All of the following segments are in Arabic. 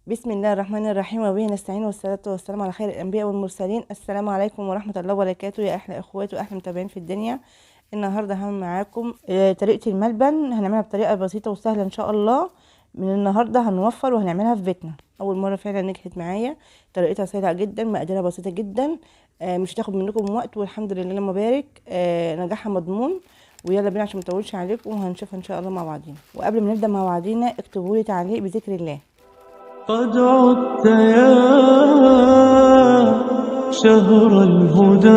بسم الله الرحمن الرحيم، وبه نستعين، والصلاة والسلام على خير الأنبياء والمرسلين. السلام عليكم ورحمة الله وبركاته يا أحلى إخوات وأحلى متابعين في الدنيا. النهاردة هعمل معاكم طريقة الملبن. هنعملها بطريقة بسيطة وسهلة إن شاء الله. من النهاردة هنوفر وهنعملها في بيتنا. أول مرة فعلا نجحت معايا. طريقتها سهلة جدا، مقاديرها بسيطة جدا. مش هتاخد منكم وقت، والحمد لله لما بارك نجاحها مضمون. ويلا بينا عشان مطولش عليكم، وهنشوفها إن شاء الله مع بعضينا. وقبل ما نبدأ مع بعضينا اكتبوا لي تعليق بذكر الله. قد عدت يا شهر الهدى،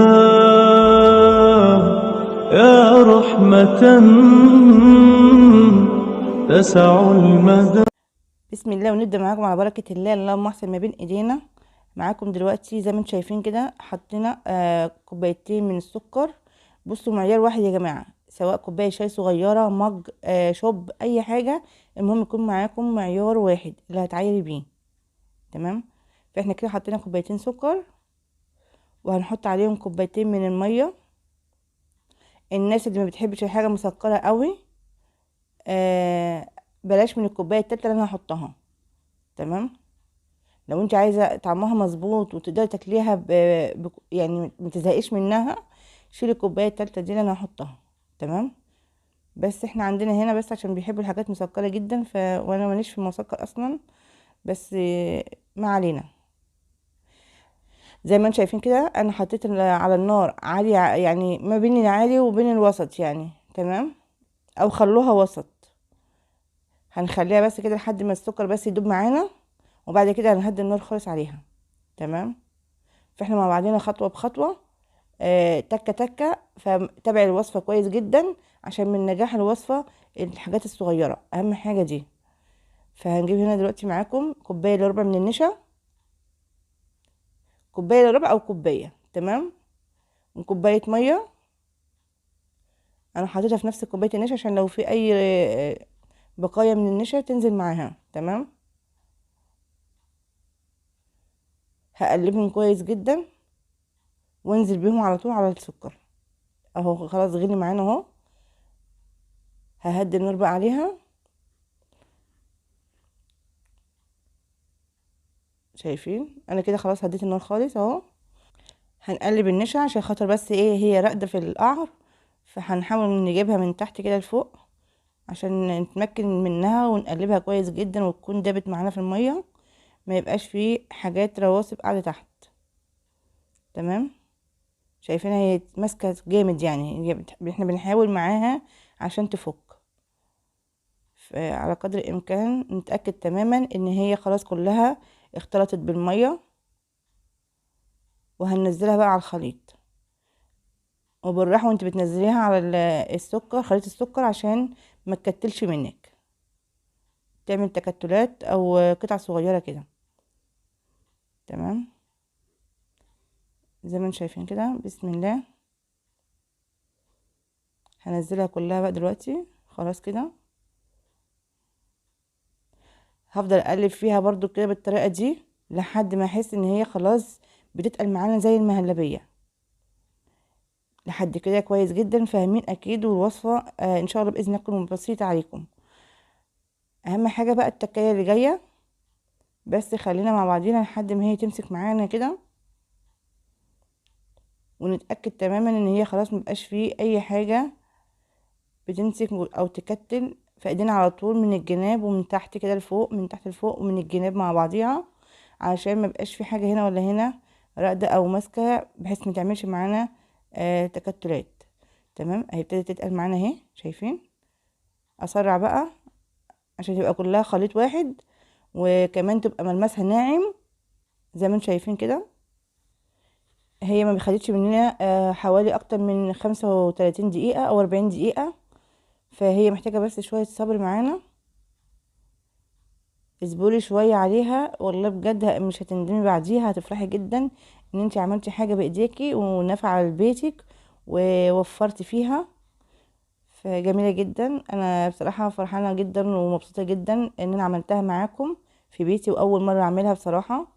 يا رحمة تسع المدى. بسم الله، ونبدأ معاكم على بركة الله. اللهم احسن ما بين ايدينا. معاكم دلوقتي زي ما انتم شايفين كده، حطينا كوبايتين من السكر. بصوا، معيار واحد يا جماعة، سواء كوباية شاي صغيرة، مج، شوب، اي حاجة. المهم يكون معاكم معيار واحد اللي هتعايري بيه. تمام. فاحنا كده حطينا كوبايتين سكر، وهنحط عليهم كوبايتين من المية. الناس اللي ما بتحبش الحاجة مسكرة قوي، آه بلاش من الكوباية التالتة اللي انا هحطها. تمام. لو انت عايزه طعمها مظبوط وتقدري تاكليها يعني ما تزهقيش منها، شيلي الكوبايه التالتة دي اللي انا هحطها. تمام. بس احنا عندنا هنا بس عشان بيحبوا الحاجات مسكره جدا، وانا ماليش في المسكر اصلا. بس ما علينا. زي ما انتم شايفين كده، انا حطيت على النار عالي، يعني ما بين العالي وبين الوسط يعني. تمام. او خلوها وسط. هنخليها بس كده لحد ما السكر بس يدوب معانا، وبعد كده هنهدي النار خالص عليها. تمام. فاحنا مع بعضنا خطوه بخطوه، تكة تكة. فتابع الوصفة كويس جدا، عشان من نجاح الوصفة الحاجات الصغيرة أهم حاجة دي. فهنجيب هنا دلوقتي معاكم كوباية إلا ربع من النشا. كوباية إلا ربع أو كوباية. تمام. وكوباية مية. أنا حاططها في نفس كوباية النشا عشان لو في أي بقايا من النشا تنزل معاها. تمام. هقلبهم كويس جدا، وانزل بيهم على طول على السكر. اهو خلاص غلي معانا اهو. ههدي النار بقى عليها. شايفين انا كده خلاص هديت النار خالص اهو. هنقلب النشا عشان خاطر بس ايه، هي راقده في القعر. فهنحاول نجيبها من تحت كده لفوق، عشان نتمكن منها ونقلبها كويس جدا، وتكون دابت معانا في الميه. ما يبقاش فيه حاجات رواسب قاعده تحت. تمام. شايفينها هي ماسكه جامد يعني. احنا بنحاول معاها عشان تفك. على قدر الامكان نتاكد تماما ان هي خلاص كلها اختلطت بالميه. وهننزلها بقى على الخليط. وبالراحه وانت بتنزليها على السكر، خليط السكر، عشان ما تكتلش منك، تعمل تكتلات او قطع صغيره كده. تمام. زي ما انتم شايفين كده. بسم الله. هنزلها كلها بقى دلوقتي خلاص كده. هفضل اقلب فيها برضو كده بالطريقه دي لحد ما احس ان هي خلاص بتتقل معانا زي المهلبيه. لحد كده كويس جدا، فاهمين اكيد. والوصفه ان شاء الله باذن الله تكون بسيطه عليكم. اهم حاجه بقى التكايه اللي جايه. بس خلينا مع بعضينا لحد ما هي تمسك معانا كده، ونتأكد تماما ان هي خلاص مبقاش فيه اي حاجة بتمسك او تكتل في ايدينا على طول، من الجناب ومن تحت كده لفوق، من تحت لفوق ومن الجناب مع بعضيها. علشان مبقاش في حاجة هنا ولا هنا راقدة او ماسكة، بحيث ما تعملش معانا تكتلات. تمام. اهي ابتدت تتقل معانا اهي. شايفين؟ اسرع بقى عشان تبقى كلها خليط واحد، وكمان تبقى ملمسها ناعم زي ما انتم شايفين كده. هي ما خدتش مننا حوالي اكتر من 35 دقيقة او 40 دقيقة. فهي محتاجة بس شوية صبر معانا. اصبري شوية عليها، والله بجد مش هتندمي بعديها، هتفرحي جدا ان انتي عملتي حاجة بايديكي ونافعة لبيتك ووفرتي فيها. فجميلة جدا. انا بصراحة فرحانة جدا ومبسوطة جدا ان انا عملتها معاكم في بيتي، واول مرة اعملها بصراحة.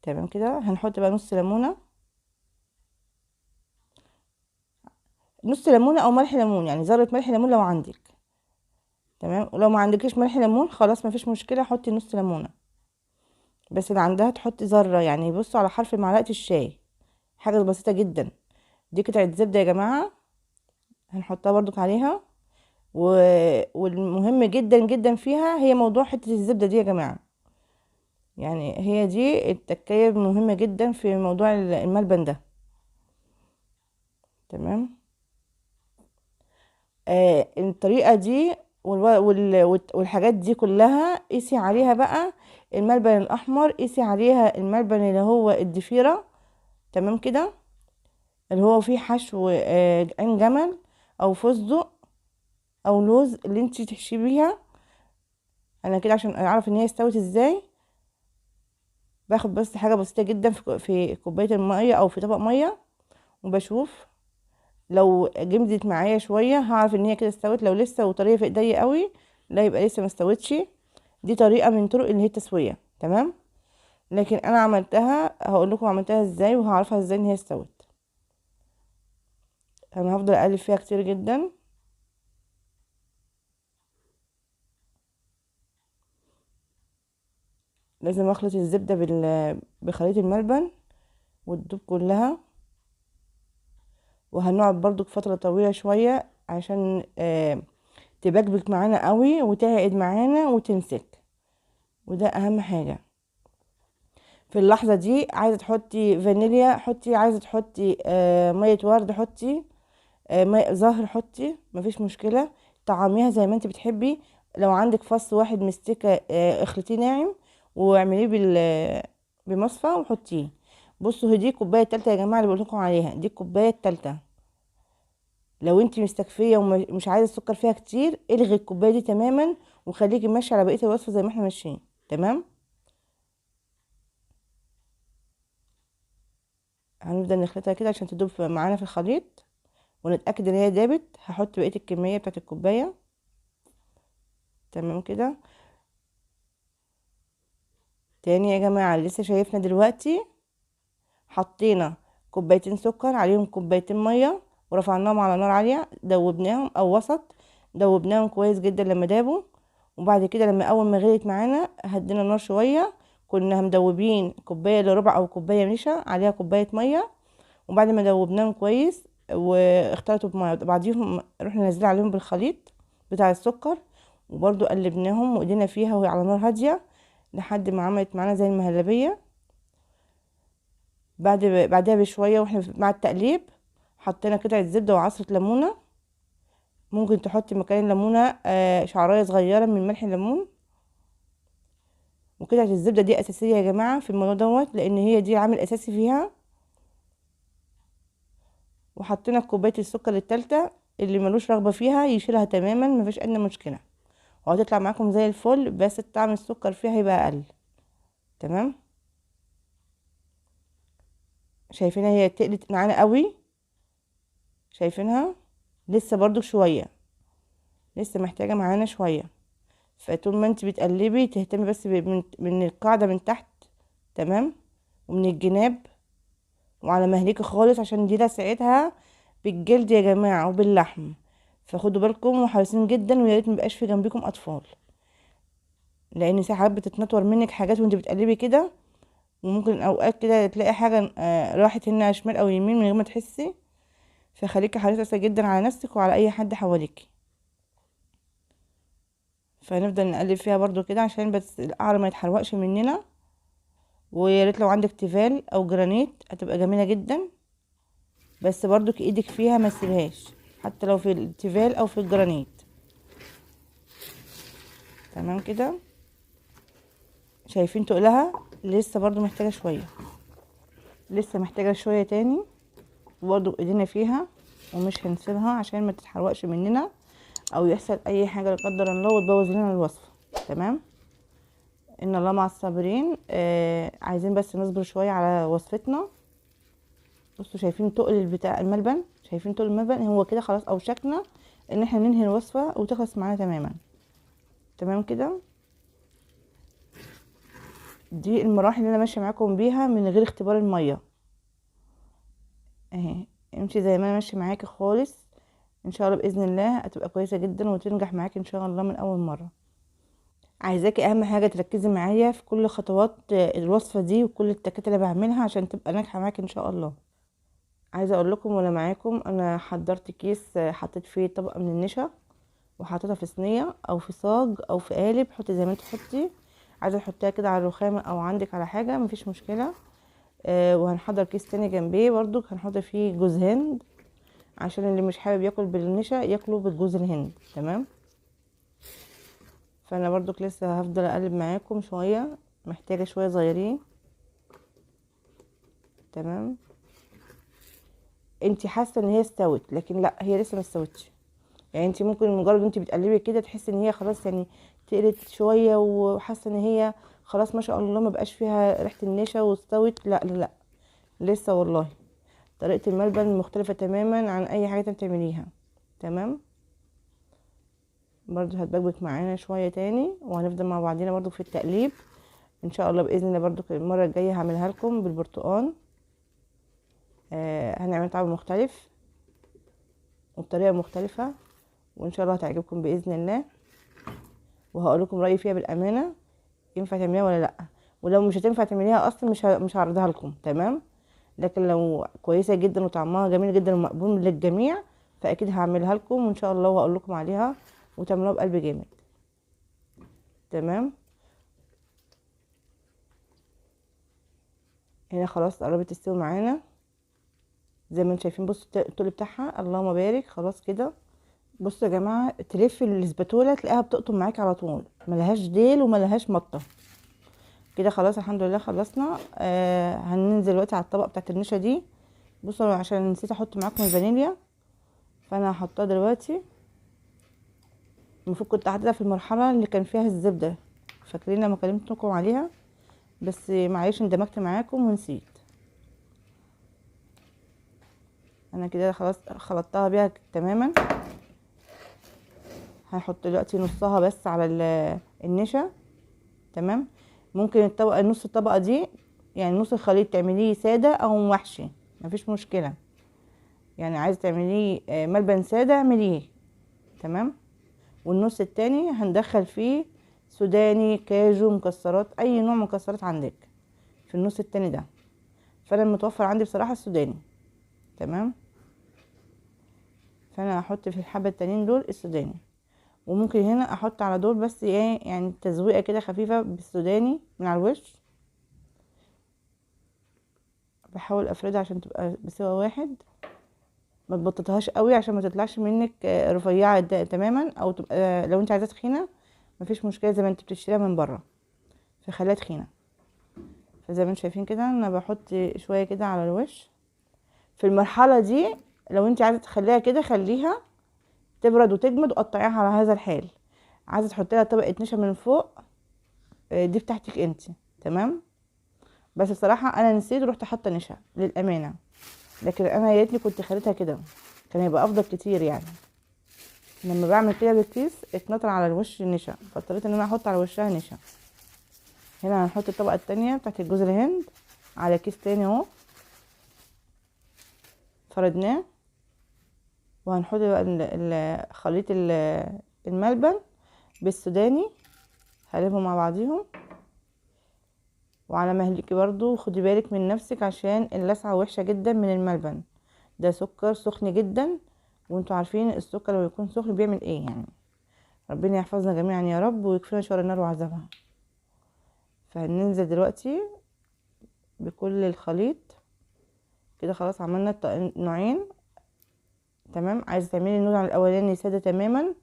تمام كده. هنحط بقى نص ليمونة. نص ليمونة او ملح ليمون، يعني ذرة ملح ليمون لو عندك. تمام. ولو ما عندكيش ملح ليمون خلاص مفيش مشكله، حطي نص ليمونه، بس اللي عندها تحطي ذره، يعني بصوا على حرف معلقه الشاي، حاجه بسيطه جدا. دي قطعه زبده يا جماعه هنحطها برضو عليها. و... والمهم جدا جدا فيها هي موضوع حته الزبده دي يا جماعه، يعني هي دي التكايه مهمه جدا في موضوع الملبن ده. تمام. الطريقة دي والحاجات دي كلها قيسي عليها بقى الملبن الأحمر، قيسي عليها الملبن اللي هو الضفيرة. تمام كده، اللي هو فيه حشو عين جمل أو فستق أو لوز اللي انتي تحشي بيها. أنا كده عشان أعرف إن هي استوت ازاي باخد بس حاجة بسيطة جدا في كوباية المية أو في طبق مية، وبشوف لو جمدت معايا شويه هعرف ان هي كده استوت. لو لسه وطريه في ايديا قوي لا يبقى لسه ما استوتش. دي طريقه من طرق اللي هي التسويه. تمام. لكن انا عملتها هقول لكم عملتها ازاي وهعرفها ازاي ان هي استوت. انا هفضل اقلب فيها كتير جدا. لازم اخلط الزبده بخليط الملبن وتدوب كلها. وهنقعد برضو فتره طويله شويه عشان تبكبك معانا قوي وتعقد معانا وتمسك، وده اهم حاجه. في اللحظة دي عايزة تحطي فانيليا حطي، عايزة تحطي مية ورد حطي، ماء زهر حطي، مفيش مشكلة. طعميها زي ما انت بتحبي. لو عندك فص واحد مستكة اخلطيه ناعم واعمليه بمصفى وحطيه. بصوا هي دي الكوباية التالتة يا جماعة اللي بقولكم عليها، دي الكوباية التالتة. لو انت مستكفية ومش عايزة السكر فيها كتير الغي الكوباية دي تماما وخليكي ماشية على بقية الوصفة زي ما احنا ماشيين. تمام. هنفضل نخلطها كده عشان تدوب معانا في الخليط ونتأكد ان هي دابت. هحط بقية الكمية بتاعت الكوباية. تمام كده. تاني يا جماعة لسه شايفنا دلوقتي حطينا كوبايتين سكر عليهم كوبايتين مية ورفعناهم على نار عالية، دوبناهم او وسط، دوبناهم كويس جدا لما دابوا. وبعد كده لما اول ما غليت معانا هدينا النار شوية. كنا مدوبين كوباية الا ربع او كوباية نشا عليها كوباية مية، وبعد ما دوبناهم كويس واختلطوا بميه بعديهم رحنا نازلين عليهم بالخليط بتاع السكر، وبرضو قلبناهم وايدينا فيها وهي على نار هاديه لحد ما عملت معانا زي المهلبيه. بعدها بشويه واحنا مع التقليب حطينا قطعه زبده وعصره ليمونه. ممكن تحطي مكان الليمونه شعرايه صغيره من ملح الليمون. وقطعه الزبده دي اساسيه يا جماعه في الموضوع دوت لان هي دي عامل اساسي فيها. وحطينا كوبايه السكر التالتة، اللي ملوش رغبه فيها يشيلها تماما مفيش ادنى مشكله، وهتطلع معاكم زي الفل، بس طعم السكر فيها هيبقى اقل. تمام. شايفينها هي تقلت معانا قوي، شايفينها لسه برضو شويه، لسه محتاجه معانا شويه. فطول ما انت بتقلبي تهتمي بس من القاعده من تحت. تمام. ومن الجناب وعلى مهلكي خالص عشان دي لسعتها بالجلد يا جماعه وباللحم. فخدوا بالكم وحريصين جدا ويا ريت ميبقاش في جنبكم اطفال، لان ساعات بتتنطور منك حاجات وانت بتقلبي كده، وممكن اوقات كده تلاقي حاجه راحت هنا شمال او يمين من غير ما تحسي. فخليكي حريصه جدا على نفسك وعلى اي حد حواليكي. فنفضل نقلب فيها برضو كده عشان بس القعر ما يتحرقش مننا. ويا ريت لو عندك تيفال او جرانيت هتبقى جميله جدا، بس برضو ايدك فيها ما تسيبهاش حتى لو في التيفال او في الجرانيت. تمام كده. شايفين تقلها لسه برضو محتاجه شويه، لسه محتاجه شويه تاني، وبرضو ايدينا فيها ومش هنسيبها عشان ما تتحرقش مننا او يحصل اي حاجه لا قدر الله وتبوظ لنا الوصفه. تمام. ان الله مع الصابرين. عايزين بس نصبر شويه على وصفتنا. بصوا شايفين تقل بتاع الملبن، شايفين تقل الملبن هو كده خلاص اوشكنا ان احنا ننهي الوصفه وتخلص معانا تماما. تمام كده. دي المراحل اللي انا ماشيه معاكم بيها من غير اختبار الميه اهي. امشي زي ما انا ماشيه معاكي خالص، ان شاء الله باذن الله هتبقى كويسه جدا وتنجح معاكي ان شاء الله من اول مره. عايزاكي اهم حاجه تركزي معايا في كل خطوات الوصفه دي وكل التكات اللي بعملها عشان تبقى ناجحه معاكي ان شاء الله. عايزه اقول لكم وانا معاكم، انا حضرت كيس حطيت فيه طبقه من النشا وحطيتها في صينيه او في صاج او في قالب، حطي زي ما انت تحطي. عايزه تحطيها كده على الرخامه او عندك على حاجه مفيش مشكله. وهنحضر كيس تاني جنبيه برضو هنحط فيه جوز هند، عشان اللي مش حابب ياكل بالنشا ياكله بالجوز الهند. تمام. فانا برضو لسه هفضل اقلب معاكم شويه، محتاجه شويه صغيرين. تمام. انتي حاسه ان هي استوت، لكن لا، هي لسه ما استوتش. يعني انتي ممكن مجرد انتي بتقلبي كده تحسي ان هي خلاص يعني تقلت شويه، وحاسه ان هي خلاص ما شاء الله ما بقاش فيها ريحه النشا واستوت. لا لا لا، لسه والله. طريقه الملبن مختلفه تماما عن اي حاجه انت تعمليها. تمام. برضو هتبكبك معانا شويه تاني وهنفضل مع بعضينا برضو في التقليب ان شاء الله باذن الله. برضو المره الجايه هعملها لكم بالبرتقال. هنعمل طعم مختلف وبطريقه مختلفه، وان شاء الله هتعجبكم باذن الله. وهقول لكم رايي فيها بالامانه، ينفع تعمليها ولا لا. ولو مش هتنفع تعمليها اصلا مش هعرضها لكم. تمام. لكن لو كويسه جدا وطعمها جميل جدا ومقبول للجميع فاكيد هعملها لكم وان شاء الله وهقول لكم عليها وتعملوها بقلب جامد. تمام. هنا خلاص قربت تستوي معانا زي ما انتم شايفين. بصوا التقل بتاعها، اللهم بارك. خلاص كده. بصوا يا جماعه، تلفي الاسباتوله تلاقيها بتقطم معاكي على طول، ملهاش ديل وملهاش مطه. كده خلاص الحمد لله خلصنا. هننزل دلوقتي على الطبق بتاعت النشا دي. بصوا عشان نسيت احط معاكم الفانيليا، فانا هحطها دلوقتي. المفروض كنت حاططها في المرحله اللي كان فيها الزبده، فاكرين لما كلمتكم عليها؟ بس معلش اندمجت معاكم ونسيت. انا كده خلاص خلطتها بيها تماما. هنحط دلوقتي نصها بس على النشا. تمام. ممكن الطبقه نص الطبقه دي، يعني نص الخليط تعمليه ساده او محشي، مفيش مشكله. يعني عايزه تعمليه ملبن ساده اعمليه. تمام. والنص التاني هندخل فيه سوداني، كاجو، مكسرات، اي نوع مكسرات عندك في النص التاني ده. فانا المتوفر عندي بصراحه السوداني. تمام. فانا هحط في الحبه التانيين دول السوداني، وممكن هنا احط على دول بس ايه يعني تزويقه كده خفيفه بالسوداني من على الوش. بحاول افردها عشان تبقى بسوا واحد، ما تبططهاش قوي عشان ما تطلعش منك رفيعه تماما، او تبقى لو انت عايزاها تخينه مفيش مشكله زي ما انت بتشتريها من بره، فخليها تخينه. فزي ما انتم شايفين كده انا بحط شويه كده على الوش. في المرحله دي لو انت عايزه تخليها كده خليها تبرد وتجمد وقطعيها على هذا الحال. عايزه تحطي لها طبقه نشا من فوق، دي بتاعتك انت. تمام. بس بصراحه انا نسيت ورحت حاطه نشا للامانه، لكن انا يا ريتني كنت خليتها كده، كان هيبقى افضل كتير. يعني لما بعمل كده بالكيس اتنطر على الوش نشا، فاضطريت ان انا احط على وشها نشا. هنا هنحط الطبقه التانية بتاعت الجوز الهند على كيس تاني اهو فردناه. وهنحط بقى خليط الملبن بالسوداني، هقلبهم مع بعضيهم. وعلى مهلك برضو خدي بالك من نفسك عشان اللسعة وحشة جدا من الملبن، ده سكر سخن جدا، وانتوا عارفين السكر لما يكون سخن بيعمل ايه يعني. ربنا يحفظنا جميعا يا رب ويكفينا شر النار وعذابها. فهننزل دلوقتي بكل الخليط كده. خلاص عملنا نوعين. تمام. عايزه تعملي النوع الاولاني ساده تماما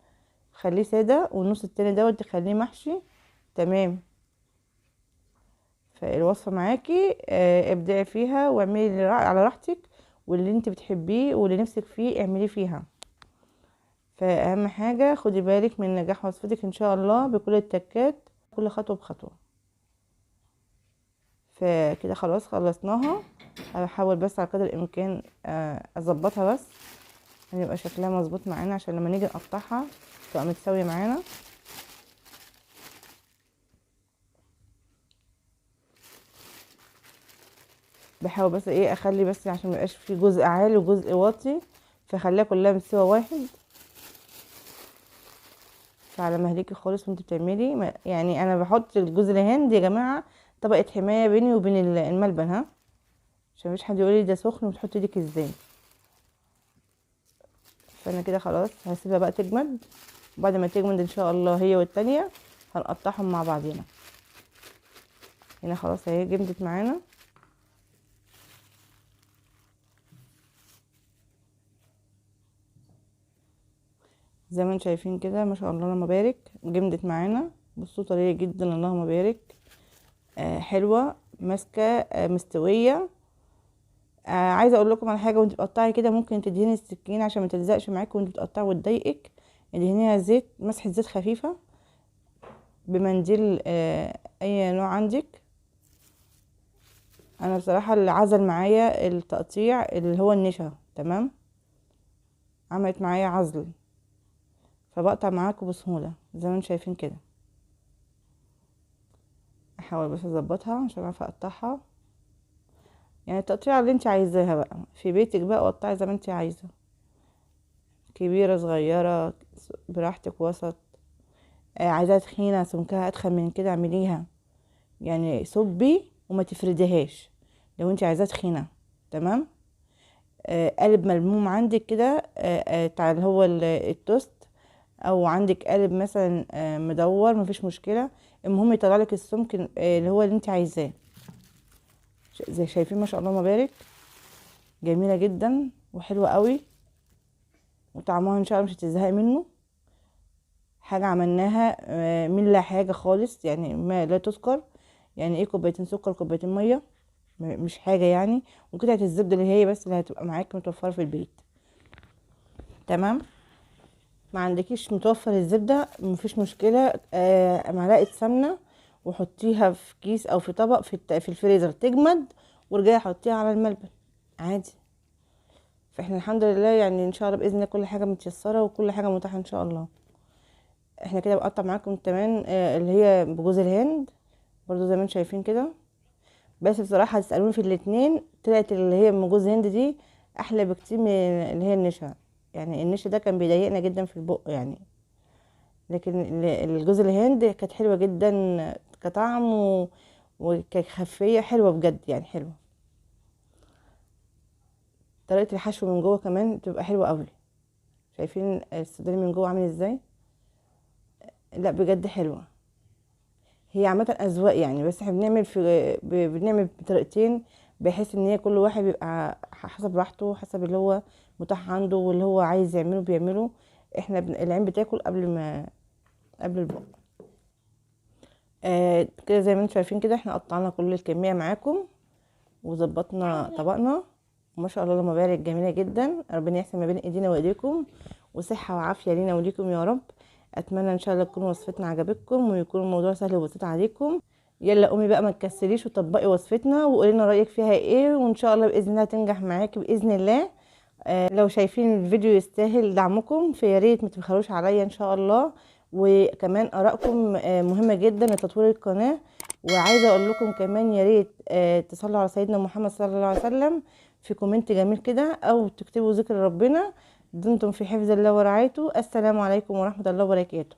خليه ساده، والنص التاني دوت تخليه محشي. تمام. فالوصفه معاكي ابدعي فيها واعملي على راحتك، واللي انت بتحبيه واللي نفسك فيه اعمليه فيها. فاهم حاجه، خدي بالك من نجاح وصفتك ان شاء الله بكل التكات، كل خطوه بخطوه. فكده خلاص خلصناها. هحاول بس على قدر الامكان اظبطها بس عشان يبقى شكلها مظبوط معانا، عشان لما نيجي نقطعها تبقى متساويه معانا. بحاول بس ايه اخلي بس عشان ميبقاش في جزء عالي وجزء واطي فخليها كلها بسوا واحد. فعلى مهلكي خالص وانت بتعملي، يعني انا بحط الجوز الهند يا جماعه طبقه حمايه بيني وبين الملبن، ها، عشان مفيش حد يقول لي ده سخن وتحطي ايدك ازاي. فانا كده خلاص هسيبها بقى تجمد، وبعد ما تجمد ان شاء الله هي والتانية هنقطعهم مع بعضينا. هنا خلاص اهي جمدت معانا. زي ما انتم شايفين كده ما شاء الله اللهم بارك، جمدت معانا. بصوا طريه جدا اللهم بارك، حلوه ماسكه، مستويه. عايزه اقول لكم على حاجه، وانت بتقطعي كده ممكن تدهني السكين عشان ما تلزقش معاكي وانت بتقطعي وتضايقك. ادهنيها زيت، مسحه زيت خفيفه بمنديل اي نوع عندك. انا بصراحه اللي عزل معايا التقطيع اللي هو النشا، تمام، عملت معايا عزل، فبقطع معاكم بسهوله زي ما انتم شايفين كده. احاول بس اظبطها عشان اعرف اقطعها، يعني التقطيع اللي انت عايزاها بقى في بيتك بقى، قطعي زي ما انت عايزه، كبيره صغيره براحتك، وسط. عايزاها تخينه سمكها اتخن من كده اعمليها، يعني صبي وما تفرديهاش لو انت عايزاها تخينه، تمام. قالب ملموم عندك كده، بتاع اللي هو التوست، او عندك قالب مثلا مدور، مفيش مشكله، المهم يطلع لك السمك اللي هو اللي انت عايزاه. زي شايفين ما شاء الله ما بارك، جميله جدا وحلوه قوي، وطعمها ان شاء الله مش هتزهقي منه. حاجه عملناها من لا حاجه خالص، يعني ما لا تذكر، يعني ايه، كوبايتين سكر كوبايتين ميه، مش حاجه يعني. وقطعه الزبده اللي هي بس اللي هتبقى معاك متوفره في البيت، تمام. ما عندكيش متوفر الزبده مفيش مشكله، معلقه سمنه وحطيها في كيس او في طبق في الفريزر تجمد، ورجعي حطيها على الملبن عادي. فاحنا الحمد لله يعني ان شاء الله باذن الله كل حاجه متيسره وكل حاجه متاحه ان شاء الله. احنا كده بقطع معاكم كمان اللي هي بجوز الهند برضو زي ما انتم شايفين كده. بس بصراحه هتسالوني في الاتنين، طلعت اللي هي من جوز الهند دي احلى بكتير من اللي هي النشا. يعني النشا ده كان بيضايقنا جدا في البق يعني، لكن الجوز الهند كانت حلوه جدا كطعم وكخفيه حلوه بجد، يعني حلوه. طريقه الحشو من جوه كمان بتبقى حلوه قوي. شايفين الصدر من جوه عامل ازاي؟ لا بجد حلوه. هي عامه اذواق يعني، بس احنا بنعمل بنعمل بطريقتين، بحيث ان هي كل واحد بيبقى حسب راحته، حسب اللي هو متاح عنده واللي هو عايز يعمله بيعمله. احنا العين بتاكل قبل البق. كده زي ما انتم شايفين كده احنا قطعنا كل الكميه معاكم وظبطنا طبقنا. وما شاء الله اللهم بارك، جميله جدا. ربنا يحسن ما بين ايدينا وايديكم، وصحه وعافيه لينا وليكم يا رب. اتمنى ان شاء الله تكون وصفتنا عجبتكم ويكون الموضوع سهل وبسيط عليكم. يلا قومي بقى ما تكسليش وطبقي وصفتنا وقولي لنا رايك فيها ايه، وان شاء الله باذن الله تنجح معاكي باذن الله. لو شايفين الفيديو يستاهل دعمكم فيا ريت ما تبخلوش عليا ان شاء الله. وكمان ارائكم مهمه جدا لتطوير القناه. وعايزه اقول لكم كمان يا ريت تصلوا على سيدنا محمد صلى الله عليه وسلم في كومنت جميل كده، او تكتبوا ذكر ربنا. دمتم في حفظ الله ورعايته. السلام عليكم ورحمه الله وبركاته.